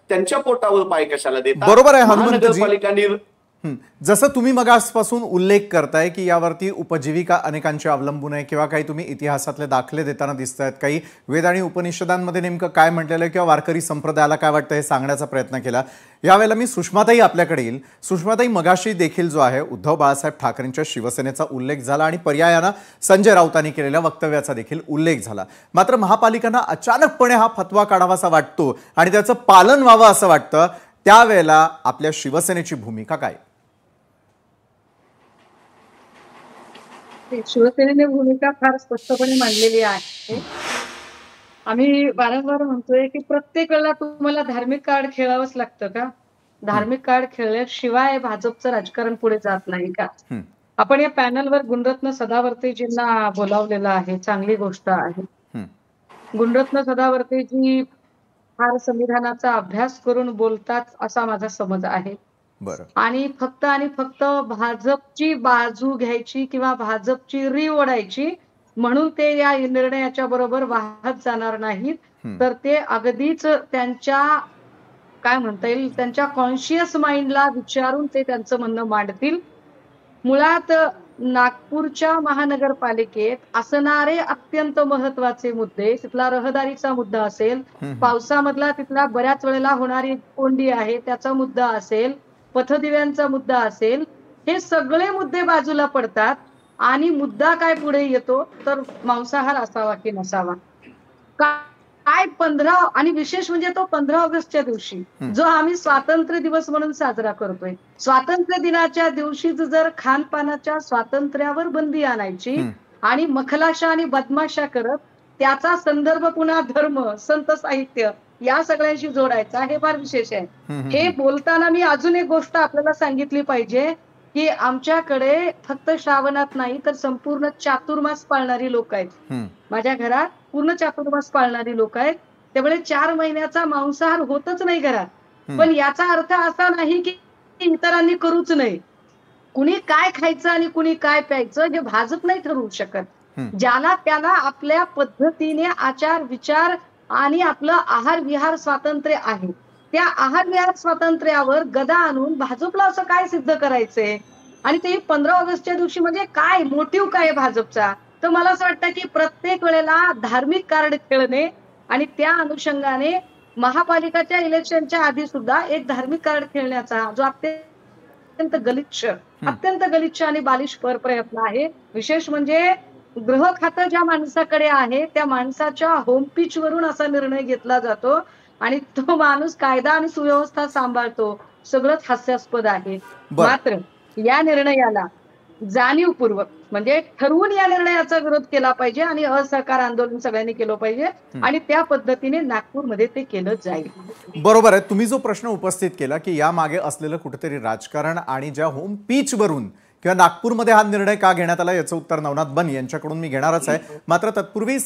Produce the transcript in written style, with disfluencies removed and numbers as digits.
त्यांच्या पोटावर पाय कशाला देतात? बरोबर आहे हनुमंतजी. महानगरपालिका जसं तुम्ही मगासपासून उल्लेख करताय की यावरती उपजीविका अनेकांची अवलंबून आहे किंवा काही तुम्ही इतिहासातले दाखले देताना दिसतायत, काही वेद आणि उपनिषदांमध्ये नेमकं काय म्हटलेलं आहे किंवा वारकरी संप्रदायाला काय वाटतं हे सांगण्याचा प्रयत्न केला. यावेळेला मी सुषमाताई आपल्याकडे येईल. सुषमाताई, मगाशी देखील जो आहे उद्धव बाळासाहेब ठाकरेंच्या शिवसेनेचा उल्लेख झाला आणि पर्यायानं संजय राऊतांनी केलेल्या वक्तव्याचा देखील उल्लेख झाला. मात्र महापालिकांना अचानकपणे हा फतवा काढावासा वाटतो आणि त्याचं पालन व्हावं असं वाटतं. त्यावेळेला आपल्या शिवसेनेची भूमिका काय? शिवसेनेने भूमिका फार स्पष्टपणे मांडलेली आहे. आम्ही वारंवार म्हणतोय की प्रत्येक वेळेला तुम्हाला धार्मिक कार्ड खेळावंच लागतं का? धार्मिक कार्ड खेळल्याशिवाय भाजपचं राजकारण पुढे जात नाही का? आपण या पॅनलवर गुणरत्न सदावर्तेजींना बोलावलेलं आहे, चांगली गोष्ट आहे. गुणरत्न सदावर्तेजी फार संविधानाचा अभ्यास करून बोलतात असा माझा समज आहे. आणि फक्त भाजपची बाजू घ्यायची किंवा भाजपची री ओढायची म्हणून ते या निर्णयाच्या बरोबर वाहत जाणार नाहीत. तर ते अगदीच त्यांच्या काय म्हणता येईल त्यांच्या कॉन्शियस माइंडला विचारून ते त्यांचं म्हणणं मांडतील. मुळात नागपूरच्या महानगरपालिकेत असणारे अत्यंत महत्वाचे मुद्दे, तिथला रहदारीचा मुद्दा असेल, पावसामधला तिथला बऱ्याच वेळेला होणारी कोंडी आहे त्याचा मुद्दा असेल, पथदिव्यांचा मुद्दा असेल, हे सगळे मुद्दे बाजूला पडतात आणि मुद्दा काय पुढे येतो तर मांसाहार असावा की नसावा. काय 15 आणि विशेष म्हणजे तो 15 ऑगस्टच्या दिवशी जो आम्ही स्वातंत्र्य दिवस म्हणून साजरा करतोय, स्वातंत्र्य दिनाच्या दिवशीच जर खानपानाच्या स्वातंत्र्यावर बंदी आणायची आणि मखलाशा आणि बदमाशा करत त्याचा संदर्भ पुन्हा धर्म, संत साहित्य या सगळ्यांशी जोडायचा, हे फार विशेष आहे. हे बोलताना मी अजून एक गोष्ट आपल्याला सांगितली पाहिजे की आमच्याकडे फक्त श्रावणात नाही तर संपूर्ण चातुर्मास पाळणारी लोक आहेत. माझ्या घरात पूर्ण चातुर्मास पाळणारी लोक आहेत. त्यामुळे 4 महिन्याचा मांसाहार होतच नाही घरात. पण याचा अर्थ असा नाही की इतरांनी करूच नाही. कुणी काय खायचं आणि कुणी काय प्यायचं हे भाजप नाही ठरवू शकत. ज्याला त्याला आपल्या पद्धतीने आचार विचार आणि आपलं आहार विहार स्वातंत्र्य आहे. त्या आहार विहार स्वातंत्र्यावर गदा आणून भाजपला असं काय सिद्ध करायचंय आणि ते 15 ऑगस्टच्या दिवशी म्हणजे काय मोटिव्ह काय भाजपचा? तर मला असं वाटतं की प्रत्येक वेळेला धार्मिक कार्ड खेळणे आणि त्या अनुषंगाने महापालिकाच्या इलेक्शनच्या आधी सुद्धा एक धार्मिक कार्ड खेळण्याचा जो अत्यंत गलिच्छ आणि बालिश प्रयत्न आहे. विशेष म्हणजे गृह खातं ज्या माणसाकडे आहे त्या माणसाच्या होमपिच वरून असा निर्णय घेतला जातो आणि तो माणूस कायदा आणि सुव्यवस्था सांभाळतो. सगळंच हास्यास्पद आहे. मात्र या निर्णयाला जाणीवपूर्वक म्हणजे ठरवून या निर्णयाचा विरोध केला पाहिजे आणि असहकार आंदोलन सगळ्यांनी केलं पाहिजे आणि त्या पद्धतीने नागपूरमध्ये ते केलं जाईल. बरोबर आहे. तुम्ही जो प्रश्न उपस्थित केला की या मागे असलेलं कुठेतरी राजकारण आणि ज्या होम पिच वरून किंवा नागपूरमध्ये हा निर्णय का घेण्यात आला याचं उत्तर नवनाथ बन यांच्याकडून मी घेणारच आहे. मात्र तत्पूर्वी